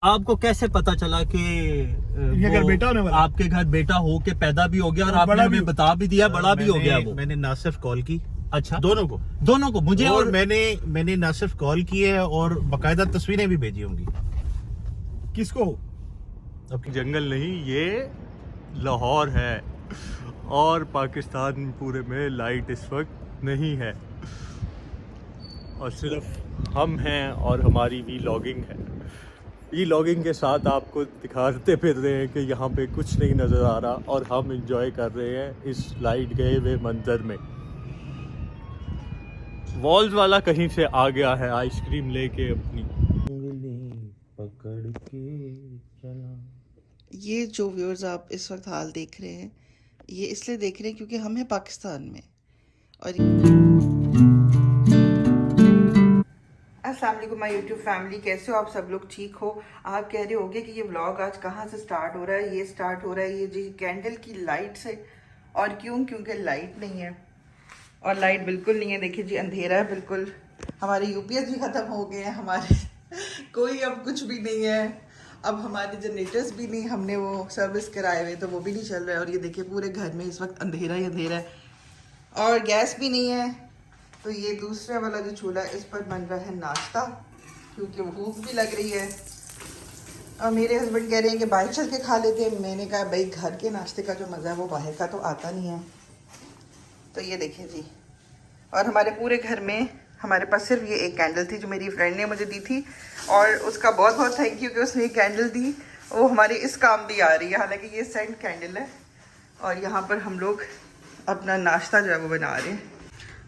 आपको कैसे पता चला कि ये घर बेटा होने वाला? आपके घर बेटा हो के पैदा भी हो गया और और आपने बड़ा भी हमें बता भी दिया, बड़ा भी हो गया वो? मैंने ना सिर्फ कॉल की, अच्छा, दोनों को मुझे और मैंने ना सिर्फ कॉल की है और बाकायदा तस्वीरें भी भेजी होंगी। किसको? अब जंगल नहीं, ये लाहौर है और पाकिस्तान पूरे में लाइट इस वक्त नहीं है और सिर्फ हम हैं और हमारी वी लॉगिंग है। वी लॉगिंग के साथ आपको दिखाते फिर रहे हैं कि यहाँ पे कुछ नहीं नज़र आ रहा और हम इंजॉय कर रहे हैं इस लाइट गए हुए मंजर में। वॉल्स वाला कहीं से आ गया है आइसक्रीम लेके अपनी पकड़ के चला। ये जो व्यूअर्स आप इस वक्त हाल देख रहे हैं, ये इसलिए देख रहे हैं क्योंकि हम हैं पाकिस्तान में। और अस्सलाम वालेकुम माय यूट्यूब फैमिली, कैसे हो आप सब लोग? ठीक हो? आप कह रहे होगे कि ये व्लॉग आज कहाँ से स्टार्ट हो रहा है? ये स्टार्ट हो रहा है ये जी कैंडल की लाइट से। और क्यों? क्योंकि लाइट नहीं है और लाइट बिल्कुल नहीं है। देखिए जी, अंधेरा है बिल्कुल। हमारे यूपीएस भी ख़त्म हो गए हैं, हमारे कोई अब कुछ भी नहीं है। अब हमारे जनरेटर्स भी नहीं, हमने वो सर्विस कराए हुए तो वो भी नहीं चल रहा है। और ये देखिए पूरे घर में इस वक्त अंधेरा ही अंधेरा है और गैस भी नहीं है। तो ये दूसरे वाला जो चूल्हा है, इस पर बन रहा है नाश्ता क्योंकि भूख भी लग रही है। और मेरे हस्बैंड कह रहे हैं कि बाहर चल के खा लेते हैं। मैंने कहा भाई घर के नाश्ते का जो मज़ा है वो बाहर का तो आता नहीं है। तो ये देखें जी, और हमारे पूरे घर में हमारे पास सिर्फ ये एक कैंडल थी जो मेरी फ्रेंड ने मुझे दी थी और उसका बहुत बहुत थैंक यू कि उसने ये कैंडल दी। वो हमारे इस काम भी आ रही है, हालांकि ये सेंट कैंडल है। और यहाँ पर हम लोग अपना नाश्ता जो है वो बना रहे हैं।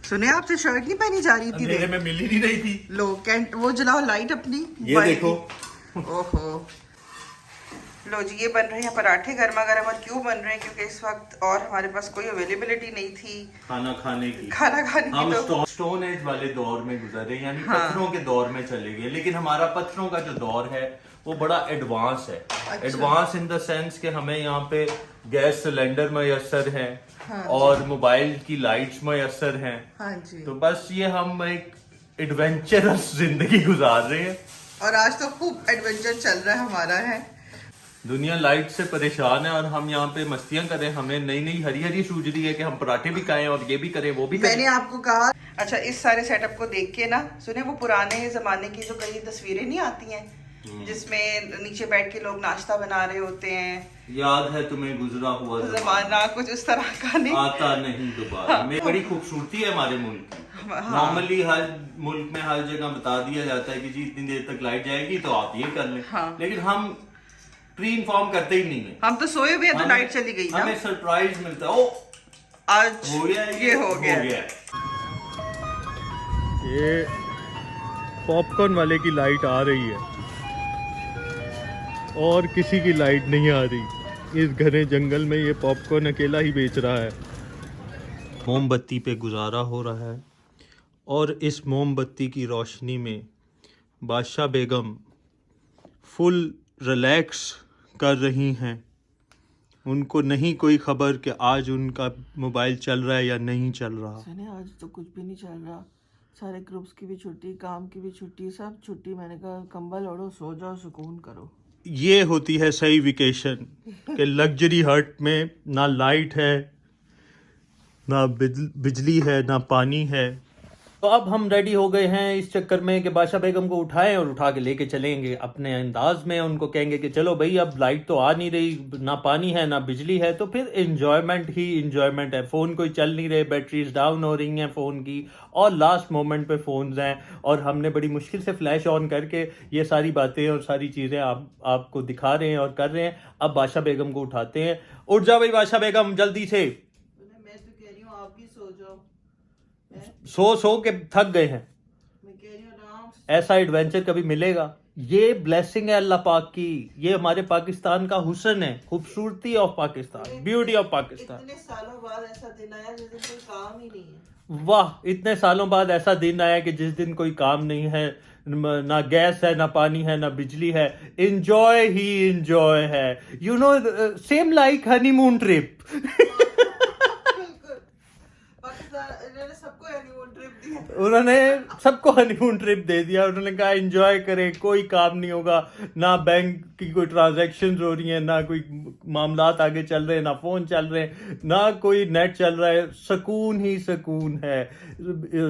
सुने, आपसे शर्ट नहीं पहनी जा रही थी? अंधेरे में मिल ही नहीं रही थी। लो वो जलाओ लाइट अपनी। ये देखो। ओहो, लो जी, ये बन रहे हैं पराठे गर्मा गर्म। और क्यों बन रहे हैं? क्योंकि इस वक्त और हमारे पास कोई अवेलेबिलिटी नहीं थी खाना खाने की। हम स्टोन एज वाले दौर में गुजरे, यानी हाँ। पत्थरों के दौर में चले गए। लेकिन हमारा पत्थरों का जो दौर है वो बड़ा एडवांस है। अच्छा। एडवांस इन द सेंस कि हमें यहाँ पे गैस सिलेंडर मैसर हैं, हाँ और मोबाइल की लाइट्स मैसर हैं। हाँ जी। तो बस ये हम एक एडवेंचरस जिंदगी गुजार रहे हैं और आज तो खूब एडवेंचर चल रहा है हमारा है। दुनिया लाइट से परेशान है और हम यहाँ पे मस्तियां करें। हमें नई नई हरी हरी सूझ रही है कि हम पराठे भी खाएं और ये भी करें वो भी करें। मैंने आपको कहा, अच्छा इस सारे सेटअप को देख के ना, सुने वो पुराने जमाने की जो कई तस्वीरें नहीं आती हैं जिसमें नीचे बैठ के लोग नाश्ता बना रहे होते हैं, याद है तुम्हें गुजरा हुआ जमाना कुछ उस तरह का नहीं आता नहीं दोबारा। में बड़ी खूबसूरती है हमारे मुल्क की। नॉर्मली हर मुल्क में हर जगह बता दिया जाता है कि जी इतनी देर तक लाइट जाएगी तो आप ये कर लें। हाँ। लेकिन हम प्री इन्फॉर्म करते ही नहीं है। हम तो सोए हुए हैं तो लाइट चली गई ना। हमें सरप्राइज मिलता है। ओ आज हो गया, ये हो गया। ये पॉपकॉर्न वाले की लाइट आ रही है और किसी की लाइट नहीं आ रही। इस घने जंगल में ये पॉपकॉर्न अकेला ही बेच रहा है। मोमबत्ती पे गुजारा हो रहा है और इस मोमबत्ती की रोशनी में बादशाह बेगम फुल रिलैक्स कर रही हैं। उनको नहीं कोई खबर कि आज उनका मोबाइल चल रहा है या नहीं चल रहा। सुने, आज तो कुछ भी नहीं चल रहा। सारे ग्रुप्स की भी छुट्टी, काम की भी छुट्टी, सब छुट्टी। मैंने कहा कंबल ओढ़ो, सो जाओ, सुकून करो। ये होती है सही वेकेशन कि लग्जरी हट में ना लाइट है, ना बिजली है, ना पानी है। तो अब हम रेडी हो गए हैं इस चक्कर में कि बादशाह बेगम को उठाएं और उठा के लेके चलेंगे अपने अंदाज में। उनको कहेंगे कि चलो भाई अब लाइट तो आ नहीं रही, ना पानी है ना बिजली है, तो फिर एंजॉयमेंट ही एंजॉयमेंट है। फ़ोन कोई चल नहीं रहे, बैटरीज डाउन हो रही हैं फ़ोन की और लास्ट मोमेंट पे फ़ोन्स हैं और हमने बड़ी मुश्किल से फ्लैश ऑन करके ये सारी बातें और सारी चीज़ें आपको दिखा रहे हैं और कर रहे हैं। अब बादशाह बेगम को उठाते हैं। उठ जाओ भाई बादशाह बेगम जल्दी से। मैं तो कह रही हूँ आप भी सो जाओ। सो के थक गए हैं। मैं कह रही हूँ आराम से। ऐसा एडवेंचर कभी मिलेगा? ये ब्लेसिंग है अल्लाह पाक की। ये हमारे पाकिस्तान का हुस्न है, खूबसूरती of Pakistan, beauty of Pakistan. इतने सालों बाद ऐसा दिन आया जिस दिन कोई काम ही नहीं है। वाह, इतने सालों बाद ऐसा दिन आया कि जिस दिन कोई काम नहीं है, ना गैस है, ना पानी है, ना बिजली है। इंजॉय ही इंजॉय है। You know, same like honeymoon trip. Pakistan इन्होंने सबको हनीमून ट्रिप दी। उन्होंने सबको हनीमून ट्रिप दे दिया। उन्होंने कहा एंजॉय करें, कोई काम नहीं होगा, ना बैंक की कोई ट्रांजैक्शंस हो रही हैं, ना कोई मामलात आगे चल रहे हैं, ना फोन चल रहे हैं, ना कोई नेट चल रहा है, सुकून ही सुकून है।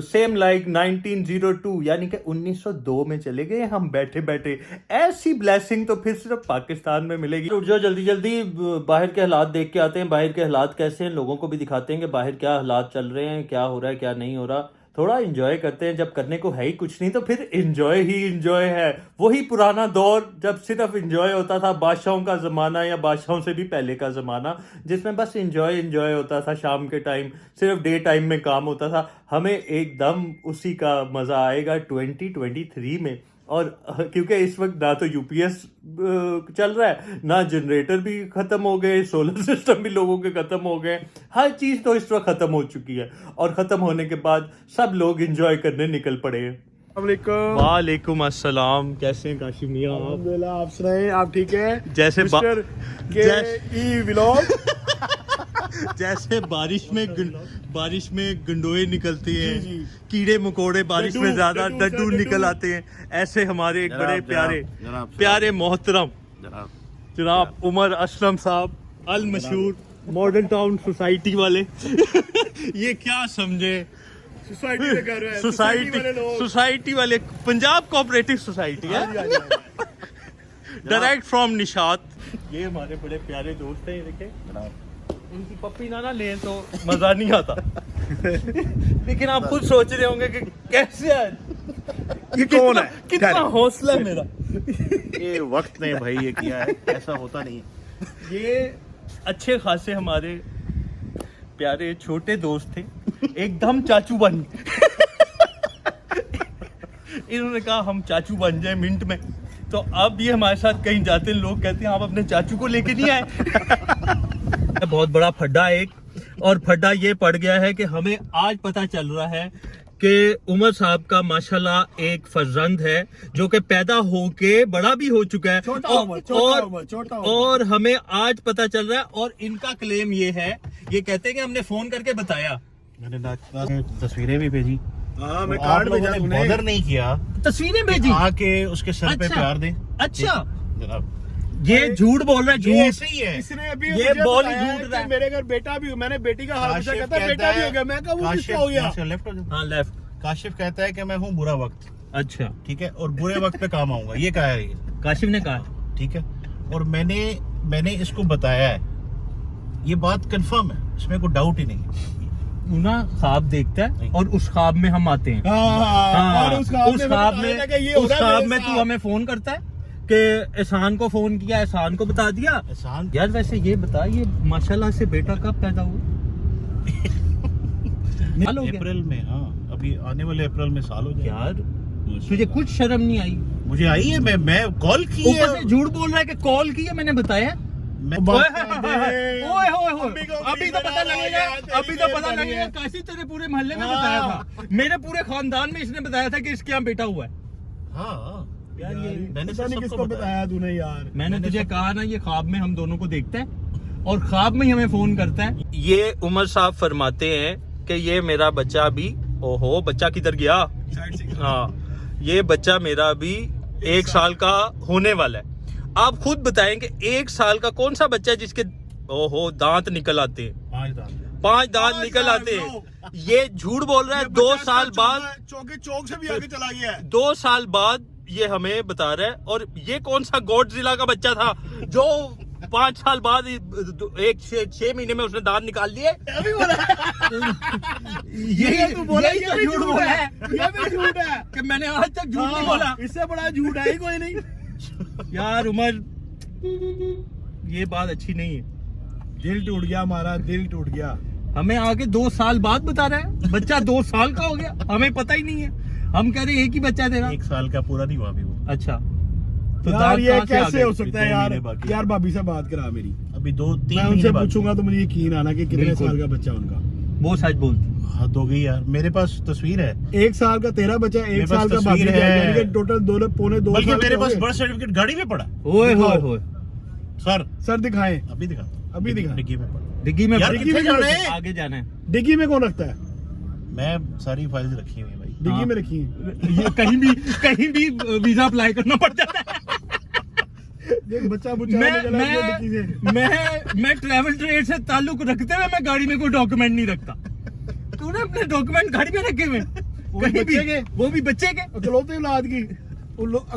सेम लाइक 1902 यानी कि 1902 में चले गए हम बैठे बैठे। ऐसी ब्लेसिंग तो फिर सिर्फ पाकिस्तान में मिलेगी। उठ जाओ जल्दी जल्दी, बाहर के हालात देख के आते हैं। बाहर के हालात कैसे हैं, लोगों को भी दिखाते हैं कि बाहर क्या हालात चल रहे हैं, क्या हो रहा है, क्या नहीं हो रहा। थोड़ा एंजॉय करते हैं। जब करने को है ही कुछ नहीं तो फिर एंजॉय ही एंजॉय है। वही पुराना दौर जब सिर्फ एंजॉय होता था, बादशाहों का ज़माना या बादशाहों से भी पहले का ज़माना, जिसमें बस एंजॉय होता था। शाम के टाइम सिर्फ डे टाइम में काम होता था। हमें एकदम उसी का मज़ा आएगा 2023 में। और क्योंकि इस वक्त ना तो यूपीएस चल रहा है, ना जनरेटर भी ख़त्म हो गए, सोलर सिस्टम भी लोगों के ख़त्म हो गए। हर चीज़ तो इस वक्त ख़त्म हो चुकी है और ख़त्म होने के बाद सब लोग एंजॉय करने निकल पड़े हैं। वालेकुम अस्सलाम, कैसे हैं काशिम मियां आप? अल्हम्दुलिल्लाह, आप सुनाएं, आप ठीक हैं? जैसे मिस्टर के व्लॉग। जैसे बारिश में गंडोए निकलते हैं, कीड़े मकोड़े बारिश में ज्यादा डड्डू निकल आते हैं, ऐसे हमारे एक बड़े प्यारे मोहतरम जनाब उमर असलम साहब, अल मशहूर मॉडर्न टाउन सोसाइटी वाले। ये क्या समझे, सोसाइटी वाले पंजाब कोऑपरेटिव सोसाइटी है, डायरेक्ट फ्रॉम निशात। ये हमारे बड़े प्यारे दोस्त हैं। ये देखें, इनकी पप्पी ना लें तो मजा नहीं आता। लेकिन आप खुद सोच रहे होंगे कि कैसे है ये कौन है, कितना हौसला है मेरा। ये वक्त ने भाई ये किया है, ऐसा होता नहीं है। ये अच्छे खासे हमारे प्यारे छोटे दोस्त थे, एकदम चाचू बन इन्होंने कहा हम चाचू बन जाए मिनट में। तो अब ये हमारे साथ कहीं जाते हैं, लोग कहते हैं आप अपने चाचू को लेके नहीं आए। बहुत बड़ा फड्डा एक, और फड्डा ये पड़ गया है कि हमें आज पता चल रहा है कि उमर साहब का माशाल्लाह एक फर्जंद है जो कि पैदा होके बड़ा भी हो चुका है, छोटा और हमें आज पता चल रहा है। और इनका क्लेम ये है, ये कहते हैं कि हमने फोन करके बताया, मैंने तस्वीरें भी भेजी, हाँ, मैं कार्ड भेजा, बॉदर नहीं किया, तस्वीरें भेजी, आके उसके सर पे प्यार दे। अच्छा, जनाब ये झूठ बोल रहा है, झूठ ऐसे ही है। इसने अभी ये मुझे बॉल बताया झूठ है रहा है। कि मेरे घर बेटा भी, मैंने बेटी का हाल पूछा, काशिफ कहता कहता बेटा भी है- हो गया। मैं कहा वो किसका हो गया? लेफ्ट हो जाओ। हाँ लेफ्ट। काशिफ कहता है कि मैं हूँ बुरा वक्त, अच्छा, ठीक है, और बुरे वक्त पे काम आऊंगा, ये कहा है ये, काशिफ ने कहा, ठीक है। और मैंने इसको बताया है, ये बात कंफर्म है, इसमें कोई डाउट ही नहीं। उना ख्वाब देखता है और उस ख्वाब में हम आते हैं। हाँ, और उस ख्वाब में तू हमें फोन करता है कि एहसान को फोन किया, एहसान को बता दिया। एहसान यार वैसे ये बता, ये माशाल्लाह से बेटा कब पैदा हुआ? साल हो गया अप्रैल में, हाँ अभी आने वाले अप्रैल में साल हो गया। यार, तुझे कुछ शर्म नहीं आई? मुझे आई है, मैं कॉल की है। ऊपर से झूठ बोल रहा है कि कॉल की है, मैंने बताया। मैं ओए अभी तो पता लगेगा, काशी तेरे पूरे मोहल्ले में बताया था, मेरे पूरे खानदान में इसने बताया था कि इसके यहाँ बेटा हुआ है। हाँ यार ये मैंने पता नहीं सबको किसको बताया तूने यार। मैंने तुझे कहा ना, ये ख्वाब में हम दोनों को देखता है और ख्वाब में ही हमें फोन करता है। ये उमर साहब फरमाते हैं कि ये मेरा बच्चा भी, ओहो बच्चा किधर गया, हाँ ये बच्चा मेरा भी 1 साल का होने वाला है। आप खुद बताएं कि 1 साल का कौन सा बच्चा है जिसके ओहो दांत निकल आते हैं, 5 दांत निकल आते हैं। ये झूठ बोल रहा है। 2 साल बाद चौक से भी आगे चला गया है। 2 साल बाद ये हमें बता रहा है। और ये कौन सा गॉडजिला का बच्चा था जो 5 साल बाद 6 महीने में उसने दांत निकाल लिए? अभी बोला यही तू बोला, यही ये तो भी झूठ बोला है ये भी झूठ है कि मैंने आज तक झूठ नहीं बोला। इससे बड़ा झूठ है ही कोई नहीं यार उमर, ये बात अच्छी नहीं है। दिल टूट गया हमारा, दिल टूट गया। हमें आगे 2 साल बाद बता रहा है, बच्चा 2 साल का हो गया, हमें पता ही नहीं है। हम कह रहे हैं एक ही बच्चा तेरा। 1 साल का पूरा नहीं हुआ अभी वो। अच्छा, तो यार दांत ये कहाँ से आ कैसे गए? हो सकता है 2 यार? महीने बाकी। यार भाभी से बात करा मेरी, अभी 2-3 मैं उनसे महीने बाद पूछूंगा तो मुझे यकीन आना कि कितने बिल्कुल। साल का बच्चा उनका। वो सच बोलती। हद हो गई यार, मेरे पास तस्वीर है, 1 साल का तेरा बच्चा, 1 मेरे साल पास का भाभी तस्वीर का, है। यानी कि टोटल 2.5 बल्कि साल मेरे के पास हो गए। बर्थ सर्टिफिकेट गाड़ी में पड़ा। ओए होए होए, सर सर दिखाएं, अभी दिखा, अभी दिखा। डिग्गी में पड़ा। डिग्गी में यार भर- डिग्गी में कितने जाना है? आगे जाना है। डिग्गी में कौन रखता है? मैं सारी फाइल्स रखी हुई है भाई। डिग्गी हाँ। में रखी है। ये कहीं भी वीजा अप्लाई करना पड़ जाता है। देख बच्चा बुच्चा मैं निकला है डिग्गी से। मैं ट्रैवल ट्रेड से ताल्लुक रखते हुए मैं गाड़ी में कोई डॉक्यूमेंट नहीं रखता। तूने अपने डॉक्यूमेंट गाड़ी में रखे हुए वो भी कहीं भी, बच्चे के? वो भी बच्चे के। अकलौते औलाद की वो लोग